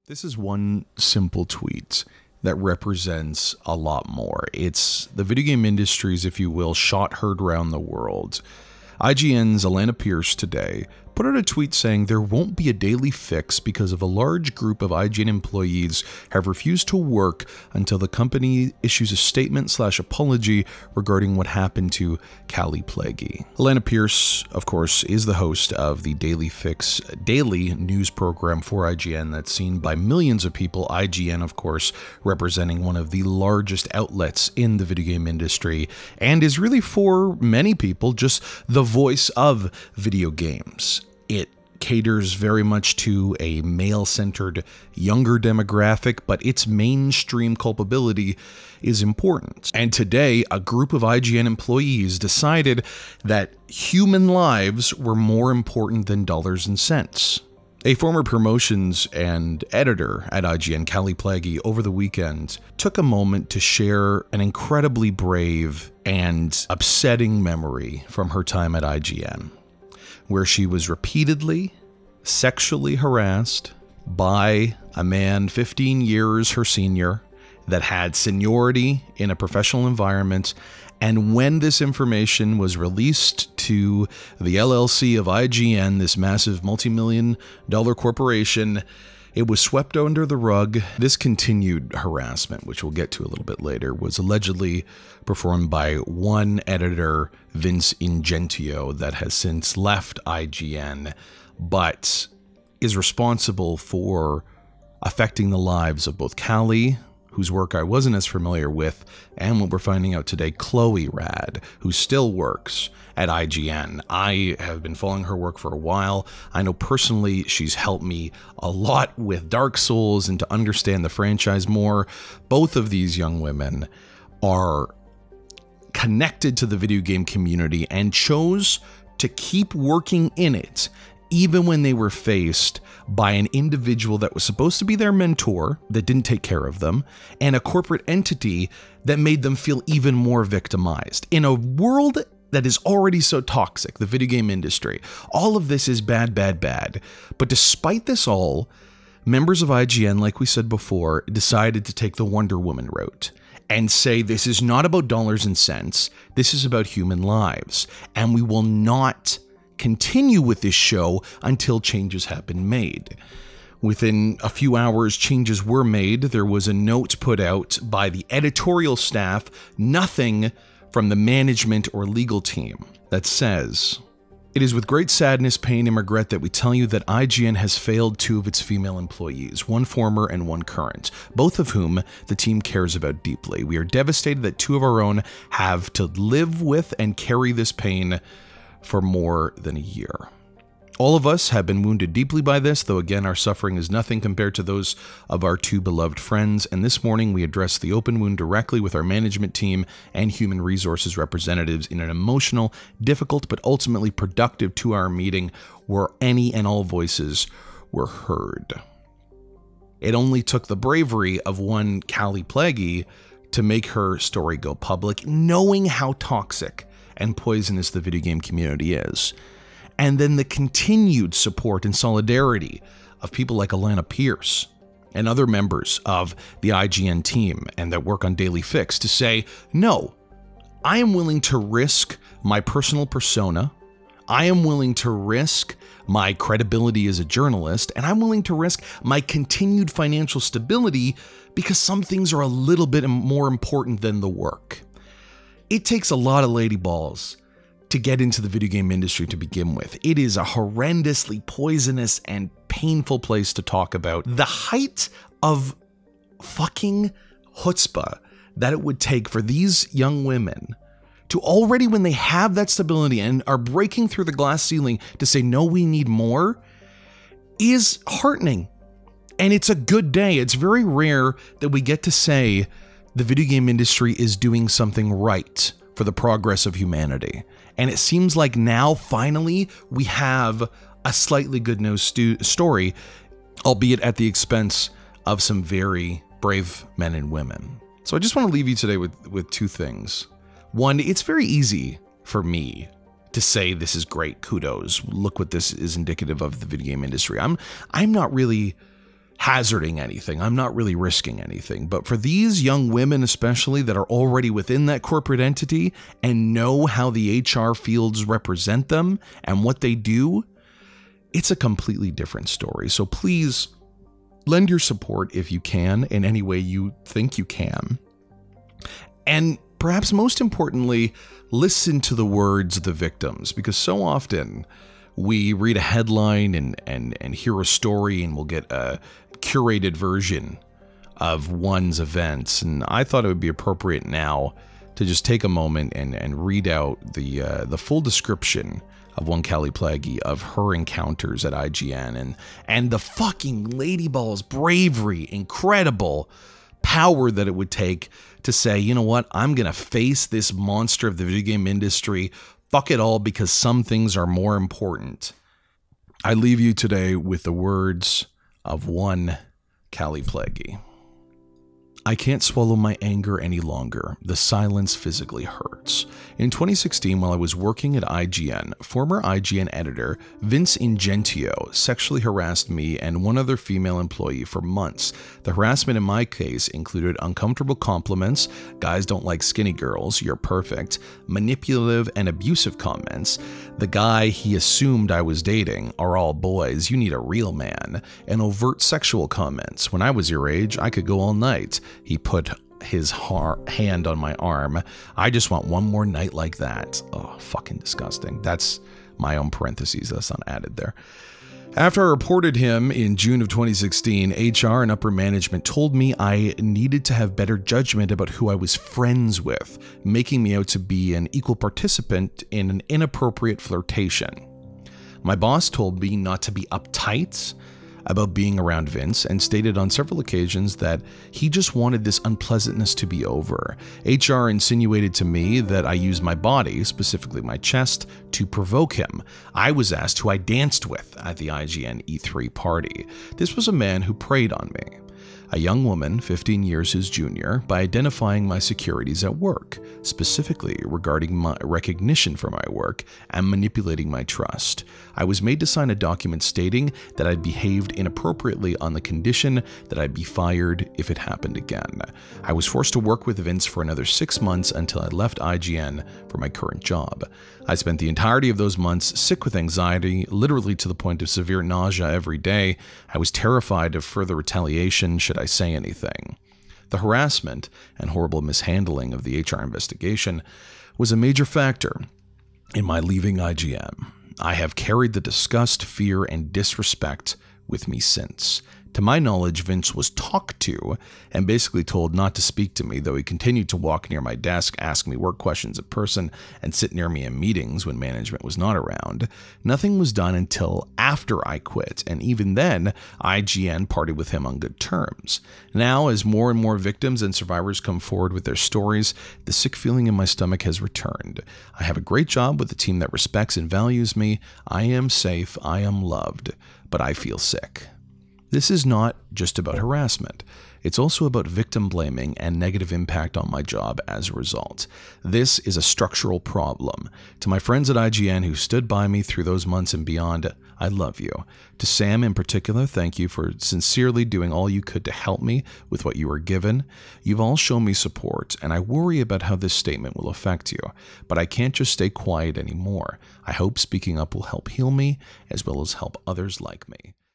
This is one simple tweet that represents a lot more. It's the video game industry's, if you will, shot heard around the world. IGN's Alana Pierce today put out a tweet saying there won't be a daily fix because of a large group of IGN employees have refused to work until the company issues a statement/apology regarding what happened to Callie Plagge. Alana Pierce, of course, is the host of the Daily Fix daily news program for IGN that's seen by millions of people. IGN, of course, representing one of the largest outlets in the video game industry and is really, for many people, just the voice of video games. It caters very much to a male-centered, younger demographic, but its mainstream culpability is important. And today, a group of IGN employees decided that human lives were more important than dollars and cents. A former promotions and editor at IGN, Callie Plagge, over the weekend took a moment to share an incredibly brave and upsetting memory from her time at IGN, where she was repeatedly sexually harassed by a man 15 years her senior that had seniority in a professional environment. And when this information was released to the LLC of IGN, this massive multi-million-dollar corporation, it was swept under the rug. This continued harassment, which we'll get to a little bit later, was allegedly performed by one editor, Vince Ingentio, that has since left IGN, but is responsible for affecting the lives of both Callie, whose work I wasn't as familiar with, and what we're finding out today, Chloe Rad, who still works at IGN. I have been following her work for a while. I know personally she's helped me a lot with Dark Souls and to understand the franchise more. Both of these young women are connected to the video game community and chose to keep working in it, even when they were faced by an individual that was supposed to be their mentor that didn't take care of them, and a corporate entity that made them feel even more victimized. In a world that is already so toxic, the video game industry, all of this is bad, bad, bad. But despite this all, members of IGN, like we said before, decided to take the Wonder Woman route and say this is not about dollars and cents, this is about human lives, and we will not continue with this show until changes have been made. Within a few hours, changes were made. There was a note put out by the editorial staff, nothing from the management or legal team, that says, "It is with great sadness, pain, and regret that we tell you that IGN has failed two of its female employees, one former and one current, both of whom the team cares about deeply. We are devastated that two of our own have to live with and carry this pain for more than a year. All of us have been wounded deeply by this, though again our suffering is nothing compared to those of our two beloved friends, and this morning we addressed the open wound directly with our management team and human resources representatives in an emotional, difficult, but ultimately productive 2-hour meeting where any and all voices were heard." It only took the bravery of one Callie Plagge to make her story go public, knowing how toxic and poisonous the video game community is. And then the continued support and solidarity of people like Alana Pierce and other members of the IGN team and that work on Daily Fix to say, no, I am willing to risk my personal persona, I am willing to risk my credibility as a journalist, and I'm willing to risk my continued financial stability because some things are a little bit more important than the work. It takes a lot of lady balls to get into the video game industry to begin with. It is a horrendously poisonous and painful place to talk about the height of fucking chutzpah that it would take for these young women to already, when they have that stability and are breaking through the glass ceiling, to say, no, we need more, is heartening. And it's a good day. It's very rare that we get to say the video game industry is doing something right for the progress of humanity. And it seems like now, finally, we have a slightly good news story, albeit at the expense of some very brave men and women. So I just want to leave you today with two things. One, it's very easy for me to say this is great, kudos, look what this is indicative of the video game industry. I'm not really hazarding anything. I'm not really risking anything. But for these young women, especially that are already within that corporate entity and know how the HR fields represent them and what they do, it's a completely different story. So please lend your support if you can in any way you think you can. And perhaps most importantly, listen to the words of the victims, because so often we read a headline and hear a story and we'll get a curated version of one's events. And I thought it would be appropriate now to just take a moment and read out the full description of one Callie Plagge of her encounters at IGN and the fucking Ladyball's bravery, incredible power that it would take to say, you know what, I'm gonna face this monster of the video game industry. Fuck it all, because some things are more important. I leave you today with the words of one Callie Plagge. I can't swallow my anger any longer. The silence physically hurts. In 2016, while I was working at IGN, former IGN editor Vince Ingentio sexually harassed me and one other female employee for months. The harassment in my case included uncomfortable compliments, guys don't like skinny girls, you're perfect, manipulative and abusive comments, the guy he assumed I was dating are all boys, you need a real man, and overt sexual comments. When I was your age, I could go all night. He put his hand on my arm. I just want one more night like that. Oh, fucking disgusting. That's my own parentheses. That's not added there. After I reported him in June of 2016, HR and upper management told me I needed to have better judgment about who I was friends with, making me out to be an equal participant in an inappropriate flirtation. My boss told me not to be uptight about being around Vince and stated on several occasions that he just wanted this unpleasantness to be over. HR insinuated to me that I used my body, specifically my chest, to provoke him. I was asked who I danced with at the IGN E3 party. This was a man who preyed on me. A young woman, 15 years his junior, by identifying my securities at work, specifically regarding my recognition for my work and manipulating my trust. I was made to sign a document stating that I'd behaved inappropriately on the condition that I'd be fired if it happened again. I was forced to work with Vince for another 6 months until I left IGN for my current job. I spent the entirety of those months sick with anxiety, literally to the point of severe nausea every day. I was terrified of further retaliation should I say anything. The harassment and horrible mishandling of the HR investigation was a major factor in my leaving IGN. I have carried the disgust, fear, and disrespect with me since. To my knowledge, Vince was talked to and basically told not to speak to me, though he continued to walk near my desk, ask me work questions in person, and sit near me in meetings when management was not around. Nothing was done until after I quit, and even then, IGN parted with him on good terms. Now, as more and more victims and survivors come forward with their stories, the sick feeling in my stomach has returned. I have a great job with a team that respects and values me. I am safe, I am loved, but I feel sick. This is not just about harassment. It's also about victim blaming and negative impact on my job as a result. This is a structural problem. To my friends at IGN who stood by me through those months and beyond, I love you. To Sam in particular, thank you for sincerely doing all you could to help me with what you were given. You've all shown me support, and I worry about how this statement will affect you. But I can't just stay quiet anymore. I hope speaking up will help heal me, as well as help others like me.